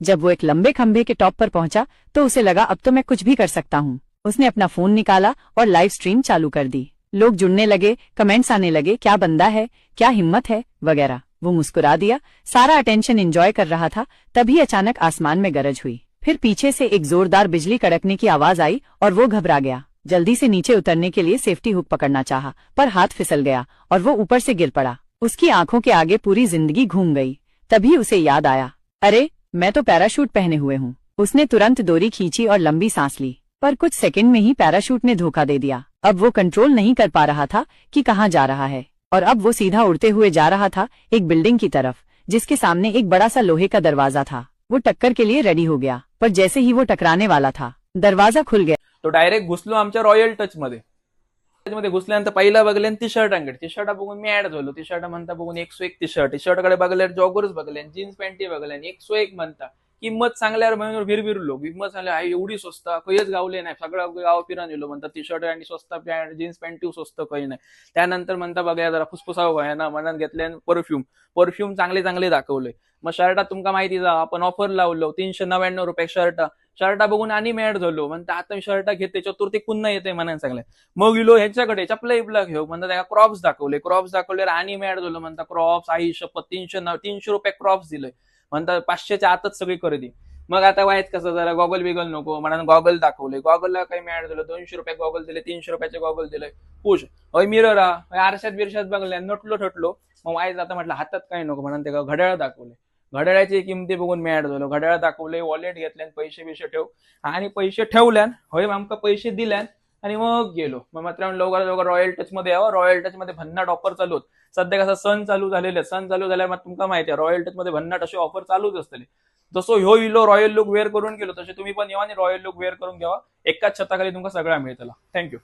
जब वो एक लंबे खंभे के टॉप पर पहुंचा तो उसे लगा अब तो मैं कुछ भी कर सकता हूँ। उसने अपना फोन निकाला और लाइव स्ट्रीम चालू कर दी। लोग जुड़ने लगे, कमेंट्स आने लगे, क्या बंदा है, क्या हिम्मत है, वगैरह। वो मुस्कुरा दिया, सारा अटेंशन एंजॉय कर रहा था। तभी अचानक आसमान में गरज हुई। फिर पीछे से एक जोरदार बिजली कड़कने की आवाज आई और वो घबरा गया। जल्दी से नीचे उतरने के लिए सेफ्टी हुक पकड़ना चाहा, पर हाथ फिसल गया और वो ऊपर से गिर पड़ा। उसकी आंखों के आगे पूरी जिंदगी घूम गई। तभी उसे याद आया, अरे मैं तो पैराशूट पहने हुए हूँ। उसने तुरंत डोरी खींची और लंबी सांस ली, पर कुछ सेकंड में ही पैराशूट ने धोखा दे दिया। अब वो कंट्रोल नहीं कर पा रहा था कि कहाँ जा रहा है, और अब वो सीधा उड़ते हुए जा रहा था एक बिल्डिंग की तरफ, जिसके सामने एक बड़ा सा लोहे का दरवाजा था। वो टक्कर के लिए रेडी हो गया, पर जैसे ही वो टकराने वाला था, दरवाजा खुल गया। तो डायरेक्ट घुसलो आमच्या रॉयल टच मध्ये घुसल्यानंतर पहिला बघल्यान टी शर्टांकडे टी शर्ट बघून मी ऍड झालो. टी शर्ट म्हणता बघून 101 टी शर्ट कडे बघल्यार जॉगर्स बघल्यान जीन्स पॅन्टी बघल्यान 101 म्हणता. किंमत सांगल्यावर म्हणून भिरभिरलो. किंमत सांगल्या आई एवढी स्वस्त खंयच गावले नाही. सगळं गाव फिरून येलो म्हणता टी शर्ट आणि स्वस्त जीन्स पॅन्टी स्वस्त काही नाही. त्यानंतर म्हणता बघा जरा फुसफुसाव ना मनात घेतल्यान परफ्यूम चांगले दाखवले. मग शर्टात तुमका माहिती जा आपण ऑफर लावलो 399 रुपये शर्टा बघून आणि मॅड झालो. म्हणता आता मी शर्टा घेते चतुर्थी पुन्हा येते म्हणान सांगले. मग गेलो ह्याच्याकडे चपला इपला घेऊ म्हणता त्याला क्रॉप्स दाखवले आणि मॅड झालो. म्हणता क्रॉप्स आई शपथ 300 रुपये क्रॉप्स दिले. म्हणता 500च्या आतच सगळी खरेदी. मग आता वाईट कसं जरा गॉगल बिगल नको म्हणून गॉगल दाखवले. गॉगलला काही मॅड झालं 200 रुपये गॉगल दिले 300 रुपयाचे गॉगल दिले. खुश होय मिरर आरशात बिरशात बघले नटलो ठटलो. मग वाईट आता म्हटलं हातात काही नको म्हणून ते घड्याळ दाखवले. घड्याळाची किमती बघून मॅड झालो. घड्याळ दाखवले वॉलेट घेतल्यान पैसे ठेव आणि पैसे ठेवल्यान होय आमका पैसे दिल्यान आणि मग गेलो. मग मात्र लवकर रॉयल टच मध्ये यावं. रॉयल टच मध्ये भन्नाट ऑफर चालू होत. सध्या कसं सण चालू झाल्यावर मग तुमका माहिती आहे रॉयल टच मध्ये भन्नाट अशी ऑफर चालूच असतली. जसो ह्यो इलो रॉयल लुक वेअर करून गेलो तसे तुम्ही पण येवा आणि रॉयल लुक वेअर करून घ्यावा. एकाच छताखाली तुमका सगळा मिळतला. थँक्यू.